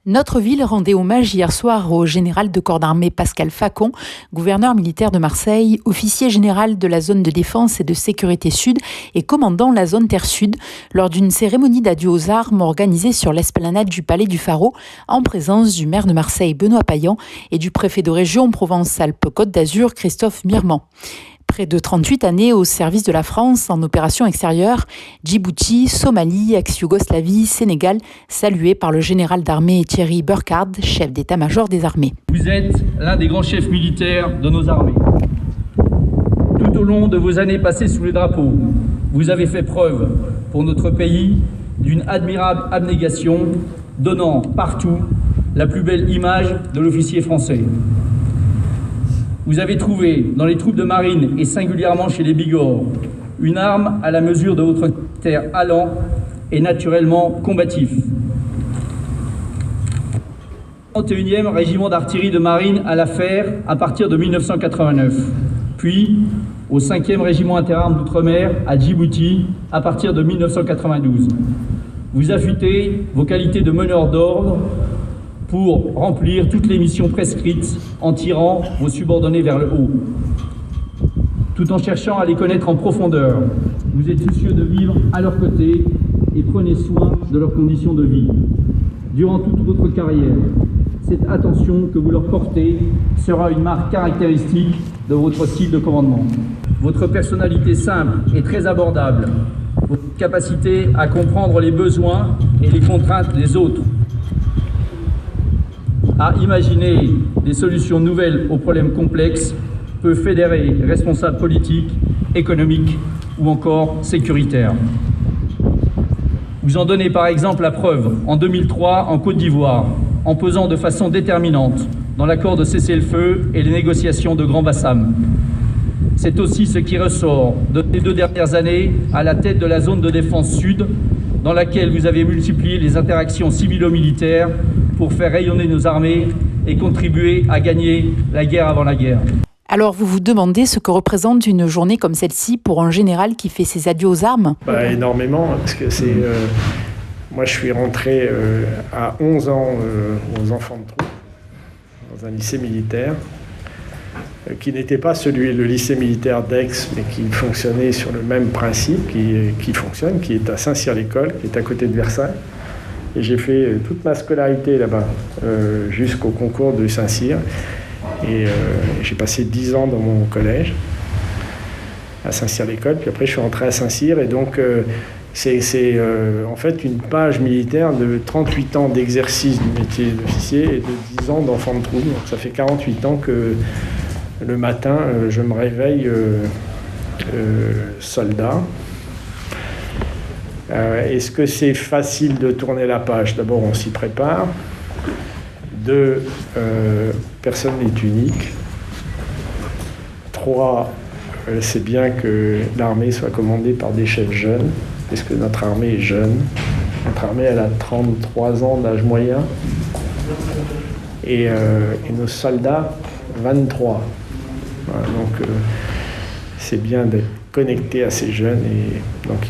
Notre ville rendait hommage hier soir au général de corps d'armée Pascal Facon, gouverneur militaire de Marseille, officier général de la zone de défense et de sécurité sud et commandant la zone terre sud, lors d'une cérémonie d'adieu aux armes organisée sur l'esplanade du Palais du Pharaon, en présence du maire de Marseille Benoît Payan et du préfet de région Provence-Alpes-Côte d'Azur Christophe Mirmand. Près de 38 années au service de la France en opération extérieure, Djibouti, Somalie, ex-Yougoslavie, Sénégal, salué par le général d'armée Thierry Burkhard, chef d'état-major des armées. Vous êtes l'un des grands chefs militaires de nos armées. Tout au long de vos années passées sous les drapeaux, vous avez fait preuve pour notre pays d'une admirable abnégation, donnant partout la plus belle image de l'officier français. Vous avez trouvé dans les troupes de marine et singulièrement chez les Bigorres une arme à la mesure de votre caractère allant et naturellement combatif. 31e régiment d'artillerie de marine à l'affaire à partir de 1989, puis au 5e régiment interarmes d'outre-mer à Djibouti à partir de 1992. Vous affûtez vos qualités de meneur d'ordre pour remplir toutes les missions prescrites en tirant vos subordonnés vers le haut. Tout en cherchant à les connaître en profondeur, vous êtes soucieux de vivre à leur côté et prenez soin de leurs conditions de vie. Durant toute votre carrière, cette attention que vous leur portez sera une marque caractéristique de votre style de commandement. Votre personnalité simple et très abordable, votre capacité à comprendre les besoins et les contraintes des autres, à imaginer des solutions nouvelles aux problèmes complexes peut fédérer responsables politiques, économiques ou encore sécuritaires. Vous en donnez par exemple la preuve en 2003 en Côte d'Ivoire, en pesant de façon déterminante dans l'accord de cessez-le-feu et les négociations de Grand Bassam. C'est aussi ce qui ressort de ces 2 dernières années à la tête de la zone de défense sud, dans laquelle vous avez multiplié les interactions civilo-militaires pour faire rayonner nos armées et contribuer à gagner la guerre avant la guerre. Alors vous vous demandez ce que représente une journée comme celle-ci pour un général qui fait ses adieux aux armes ? Énormément, parce que c'est... moi je suis rentré à 11 ans aux enfants de troupe, dans un lycée militaire, qui n'était pas le lycée militaire d'Aix, mais qui fonctionnait sur le même principe, qui fonctionne, qui est à Saint-Cyr-l'École, qui est à côté de Versailles. Et j'ai fait toute ma scolarité là-bas, jusqu'au concours de Saint-Cyr. Et j'ai passé 10 ans dans mon collège, à Saint-Cyr-l'École. Puis après, je suis rentré à Saint-Cyr. Et donc, c'est en fait une page militaire de 38 ans d'exercice du métier d'officier et de 10 ans d'enfant de troupe. Donc, ça fait 48 ans que le matin, je me réveille soldat. Est-ce que c'est facile de tourner la page ? D'abord, on s'y prépare. 2, personne n'est unique. 3, c'est bien que l'armée soit commandée par des chefs jeunes, parce que notre armée est jeune. Notre armée, elle a 33 ans d'âge moyen. Et nos soldats, 23. Voilà, donc, c'est bien d'être connecté à ces jeunes. Et donc,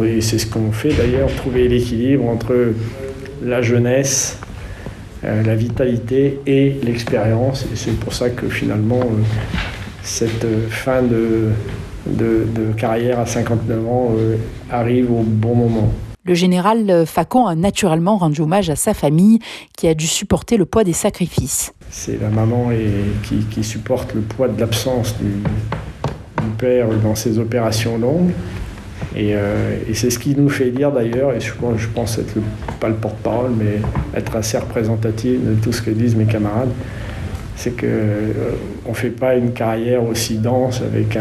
et c'est ce qu'on fait d'ailleurs, trouver l'équilibre entre la jeunesse, la vitalité et l'expérience. Et c'est pour ça que finalement, cette fin de carrière à 59 ans arrive au bon moment. Le général Facon a naturellement rendu hommage à sa famille qui a dû supporter le poids des sacrifices. C'est la maman qui supporte le poids de l'absence du père dans ces opérations longues. Et c'est ce qui nous fait dire d'ailleurs, et je pense être pas le porte-parole, mais être assez représentatif de tout ce que disent mes camarades, c'est qu'on ne fait pas une carrière aussi dense avec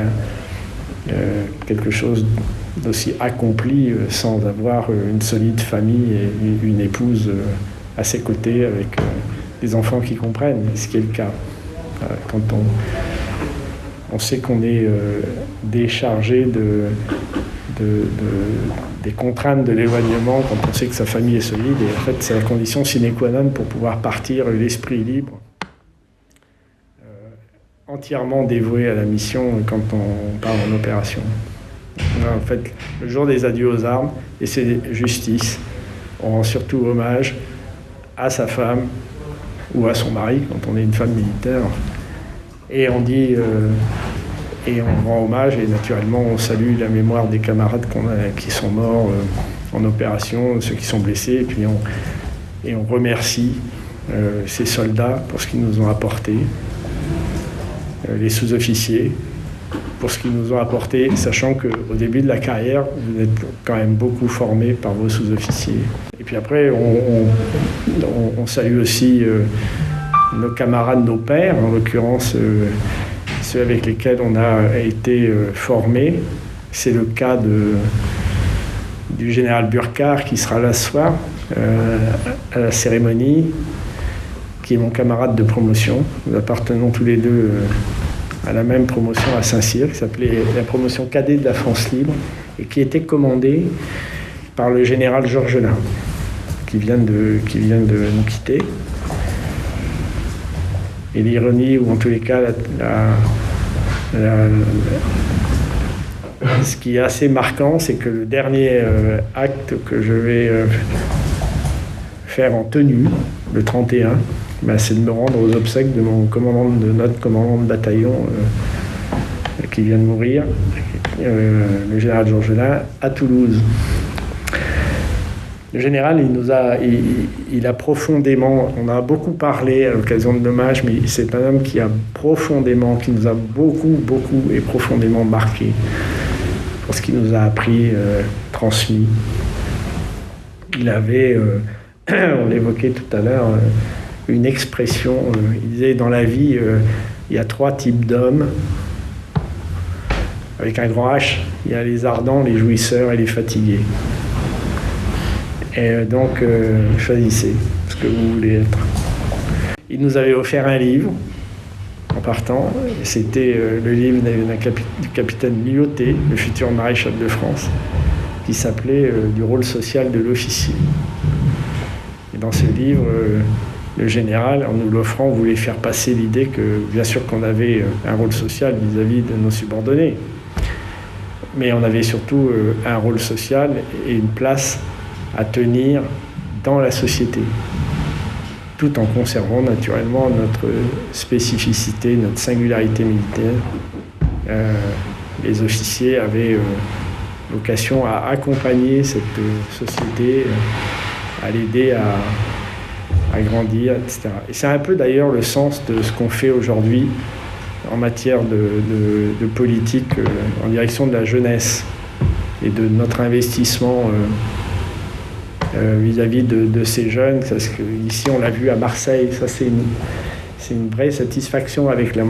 quelque chose d'aussi accompli sans avoir une solide famille et une épouse à ses côtés avec des enfants qui comprennent, ce qui est le cas. Quand on sait qu'on est déchargé des contraintes de l'éloignement, quand on sait que sa famille est solide, et en fait c'est la condition sine qua non pour pouvoir partir l'esprit libre, entièrement dévoué à la mission quand on part en opération. En fait, le jour des adieux aux armes, et c'est justice, on rend surtout hommage à sa femme ou à son mari, quand on est une femme militaire. Et on dit, et on rend hommage, et naturellement on salue la mémoire des camarades qui sont morts en opération, ceux qui sont blessés, et puis on remercie ces soldats pour ce qu'ils nous ont apporté, les sous-officiers pour ce qu'ils nous ont apporté, sachant qu'au début de la carrière, vous êtes quand même beaucoup formés par vos sous-officiers. Et puis après, on salue aussi nos camarades, nos pères, en l'occurrence ceux avec lesquels on a été formés. C'est le cas du général Burkhardt qui sera là ce soir à la cérémonie, qui est mon camarade de promotion. Nous appartenons tous les deux à la même promotion à Saint-Cyr, qui s'appelait la promotion cadet de la France libre, et qui était commandée par le général Georges Lain, qui vient de nous quitter. Et l'ironie, ou en tous les cas, ce qui est assez marquant, c'est que le dernier acte que je vais faire en tenue, le 31, c'est de me rendre aux obsèques de notre commandant de bataillon qui vient de mourir, le général Georges Lain, à Toulouse. Le général, il a profondément, on a beaucoup parlé à l'occasion de l'hommage, mais c'est un homme qui nous a beaucoup et profondément marqué pour ce qu'il nous a appris, transmis. Il avait, on l'évoquait tout à l'heure, une expression, il disait dans la vie, il y a 3 types d'hommes, avec un grand H, il y a les ardents, les jouisseurs et les fatigués. Et donc, choisissez ce que vous voulez être. Il nous avait offert un livre en partant, c'était le livre du capitaine Lyoté, le futur maréchal de France, qui s'appelait Du rôle social de l'officier. Et dans ce livre, le général, en nous l'offrant, voulait faire passer l'idée que, bien sûr qu'on avait un rôle social vis-à-vis de nos subordonnés, mais on avait surtout un rôle social et une place à tenir dans la société, tout en conservant naturellement notre spécificité, notre singularité militaire. Les officiers avaient vocation à accompagner cette société, à l'aider à grandir, etc. Et c'est un peu d'ailleurs le sens de ce qu'on fait aujourd'hui en matière de politique en direction de la jeunesse et de notre investissement vis-à-vis de ces jeunes. Parce que ici, on l'a vu à Marseille, ça c'est une vraie satisfaction avec la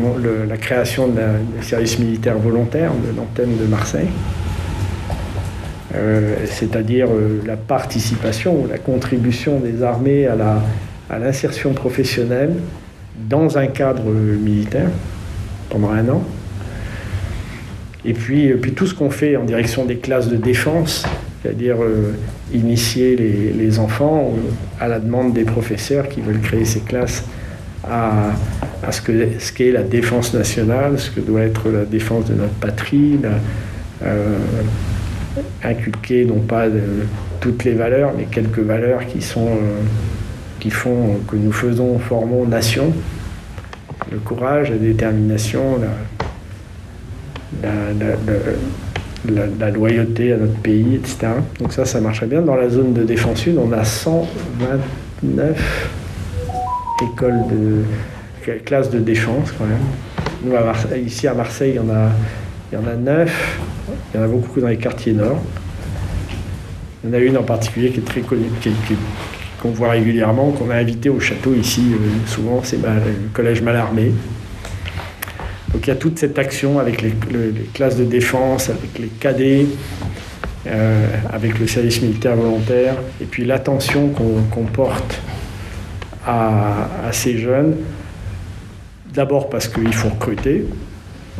création du service militaire volontaire de l'antenne de Marseille. C'est-à-dire la participation, la contribution des armées à l'insertion professionnelle dans un cadre militaire pendant 1 an. Et puis tout ce qu'on fait en direction des classes de défense, c'est-à-dire initier les enfants à la demande des professeurs qui veulent créer ces classes à ce qu'est la défense nationale, ce que doit être la défense de notre patrie, inculquer non pas toutes les valeurs, mais quelques valeurs qui font que nous formons nation, le courage, la détermination, la loyauté à notre pays, etc. Donc ça marche bien. Dans la zone de défense sud, on a 129 classes de défense quand même. Nous, ici à Marseille, il y en a 9. Il y en a beaucoup dans les quartiers nord. Il y en a une en particulier qui est très connue, qu'on voit régulièrement, qu'on a invité au château ici. Souvent, c'est le collège Mallarmé. Donc il y a toute cette action avec les classes de défense, avec les cadets, avec le service militaire volontaire, et puis l'attention qu'on porte à ces jeunes. D'abord parce qu'il faut recruter.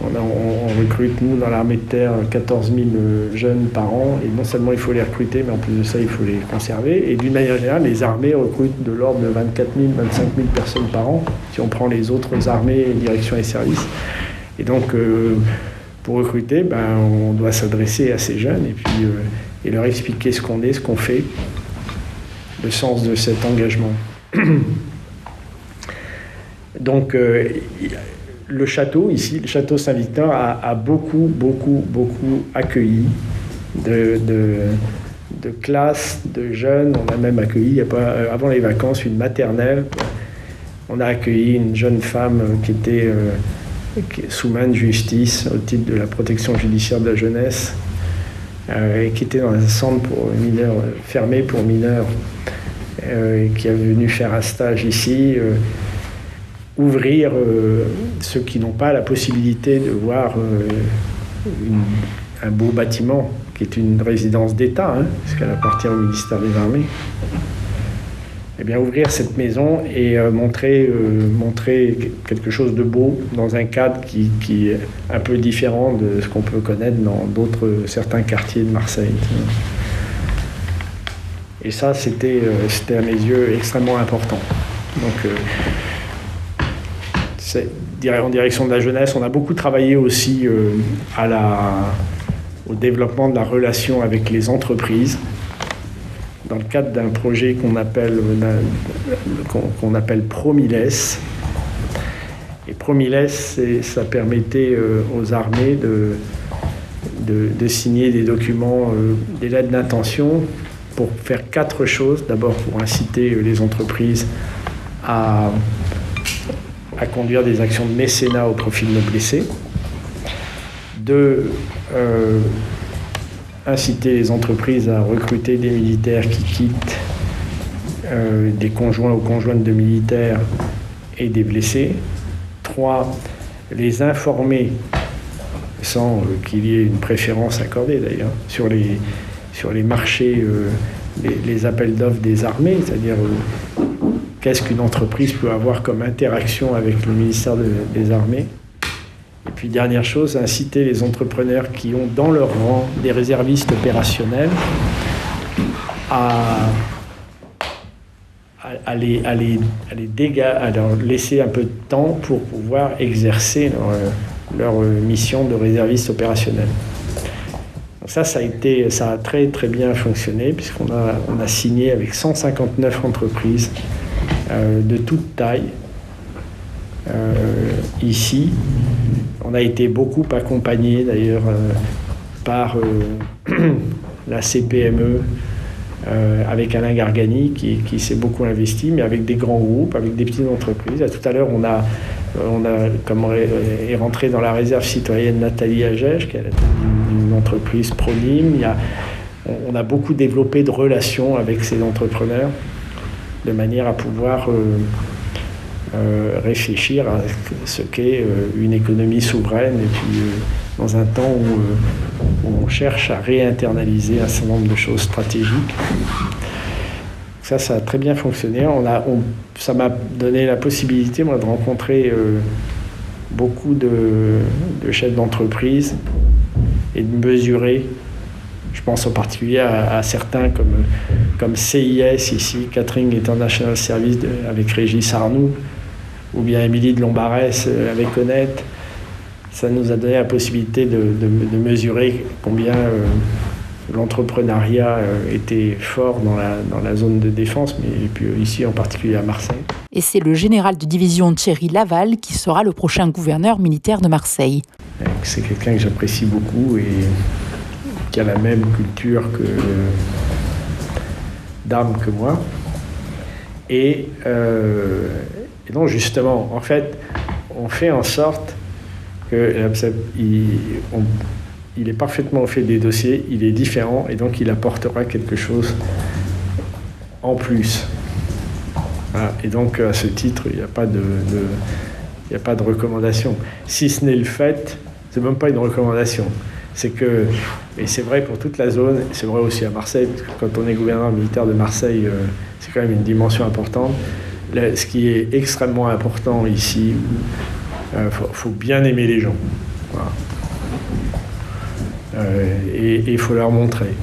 On recrute, nous, dans l'armée de terre, 14 000 jeunes par an, et non seulement il faut les recruter, mais en plus de ça, il faut les conserver. Et d'une manière générale, les armées recrutent de l'ordre de 24 000, 25 000 personnes par an, si on prend les autres armées, directions et services. Et donc, pour recruter, on doit s'adresser à ces jeunes et puis et leur expliquer ce qu'on est, ce qu'on fait, le sens de cet engagement. Donc, le château, ici, le château Saint-Victor, a beaucoup accueilli de classes, de jeunes. On a même accueilli, avant les vacances, une maternelle. On a accueilli une jeune femme qui était sous main de justice au titre de la protection judiciaire de la jeunesse, et qui était dans un centre pour mineurs, fermé pour mineurs, qui est venu faire un stage ici, ouvrir ceux qui n'ont pas la possibilité de voir un beau bâtiment qui est une résidence d'État, puisqu'elle appartient au ministère des Armées. Eh bien, ouvrir cette maison et montrer quelque chose de beau dans un cadre qui est un peu différent de ce qu'on peut connaître dans certains quartiers de Marseille. Et ça, c'était à mes yeux extrêmement important. Donc, en direction de la jeunesse, on a beaucoup travaillé aussi au développement de la relation avec les entreprises, dans le cadre d'un projet qu'on appelle Promiles. Et Promiles, ça permettait aux armées de signer des documents, des lettres d'intention, pour faire 4 choses. D'abord, pour inciter les entreprises à conduire des actions de mécénat au profit de nos blessés. 2, inciter les entreprises à recruter des militaires qui quittent, des conjoints ou conjointes de militaires et des blessés. 3, les informer, sans qu'il y ait une préférence accordée d'ailleurs, sur les marchés, les appels d'offres des armées, c'est-à-dire qu'est-ce qu'une entreprise peut avoir comme interaction avec le ministère des Armées. Et puis, dernière chose, inciter les entrepreneurs qui ont dans leur rang des réservistes opérationnels à leur laisser un peu de temps pour pouvoir exercer leur mission de réserviste opérationnel. Donc ça a très très bien fonctionné, puisqu'on a signé avec 159 entreprises de toute taille ici. On a été beaucoup accompagné d'ailleurs par la CPME, avec Alain Gargani qui s'est beaucoup investi, mais avec des grands groupes, avec des petites entreprises. Tout à l'heure, on est rentré dans la réserve citoyenne Nathalie Agege, qui est une entreprise Pronim. On a beaucoup développé de relations avec ces entrepreneurs, de manière à pouvoir réfléchir à ce qu'est une économie souveraine, et puis dans un temps où on cherche à réinternaliser un certain nombre de choses stratégiques. Ça a très bien fonctionné. Ça m'a donné la possibilité, moi, de rencontrer beaucoup de chefs d'entreprise et de mesurer. Je pense en particulier à certains comme CIS ici, Catering International Service avec Régis Arnoux, ou bien Émilie de Lombarès avec Honnête. Ça nous a donné la possibilité de mesurer combien l'entrepreneuriat était fort dans la zone de défense, mais puis ici en particulier à Marseille. Et c'est le général de division Thierry Laval qui sera le prochain gouverneur militaire de Marseille. C'est quelqu'un que j'apprécie beaucoup et qui a la même culture d'armes que moi. Et donc justement, en fait, on fait en sorte il est parfaitement au fait des dossiers, il est différent, et donc il apportera quelque chose en plus. Voilà. Et donc à ce titre, il n'y a pas de recommandation. Si ce n'est le fait, c'est même pas une recommandation. C'est que, et c'est vrai pour toute la zone, c'est vrai aussi à Marseille, parce que quand on est gouverneur militaire de Marseille, c'est quand même une dimension importante. Ce qui est extrêmement important ici, faut bien aimer les gens. Voilà. Et il faut leur montrer.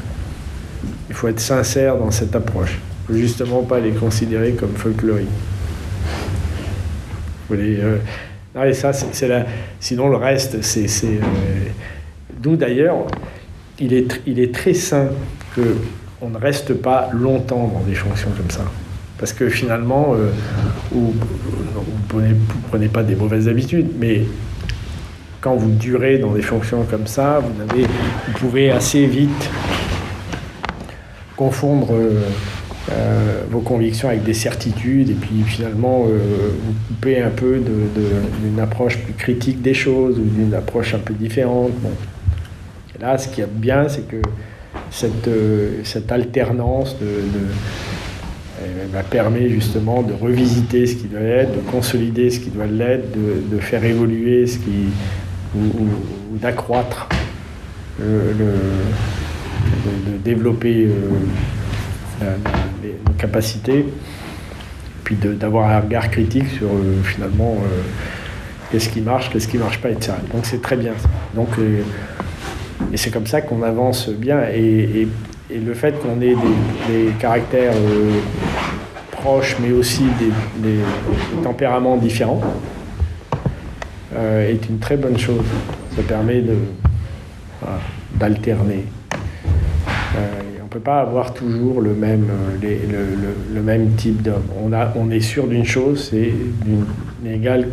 Il faut être sincère dans cette approche. Il ne faut justement pas les considérer comme folkloriques. Et ça, sinon le reste, d'où d'ailleurs, il est très sain qu'on ne reste pas longtemps dans des fonctions comme ça. Parce que finalement, vous ne prenez pas des mauvaises habitudes, mais quand vous durez dans des fonctions comme ça, vous pouvez assez vite confondre vos convictions avec des certitudes, et puis finalement vous coupez un peu d'une approche plus critique des choses, ou d'une approche un peu différente. Bon. Et là, ce qui est bien, c'est que cette alternance permet justement de revisiter ce qui doit l'être, de consolider ce qui doit l'être, de faire évoluer ou d'accroître, de développer nos capacités, puis d'avoir un regard critique sur finalement qu'est-ce qui marche pas, etc. Donc c'est très bien ça. Donc, et c'est comme ça qu'on avance bien, et le fait qu'on ait des caractères proches, mais aussi des tempéraments différents, est une très bonne chose. Ça permet d'alterner. On ne peut pas avoir toujours le même type d'homme. On est sûr d'une chose, c'est d'une égale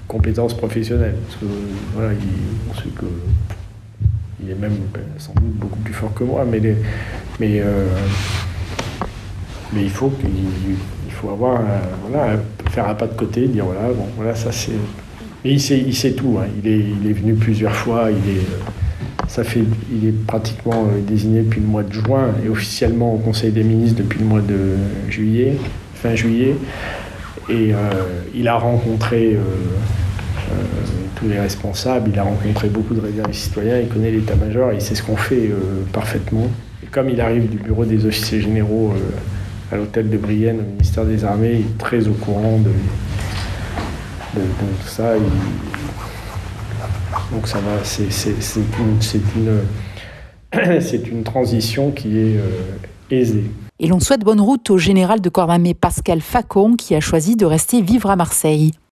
compétence professionnelle. Parce que voilà, on sait que il est même sans doute beaucoup plus fort que moi, mais il faut avoir faire un pas de côté, dire voilà ça c'est. Et il sait tout. Hein. Il est venu plusieurs fois. Il est pratiquement désigné depuis le mois de juin et officiellement au Conseil des ministres depuis le mois de juillet, fin juillet. Et il a rencontré tous les responsables, il a rencontré beaucoup de réservistes citoyens, il connaît l'état-major, il sait ce qu'on fait parfaitement. Et comme il arrive du bureau des officiers généraux à l'hôtel de Brienne, au ministère des Armées, il est très au courant de tout ça. Donc ça va, c'est une transition qui est aisée. Et l'on souhaite bonne route au général de corps d'armée Pascal Facon, qui a choisi de rester vivre à Marseille.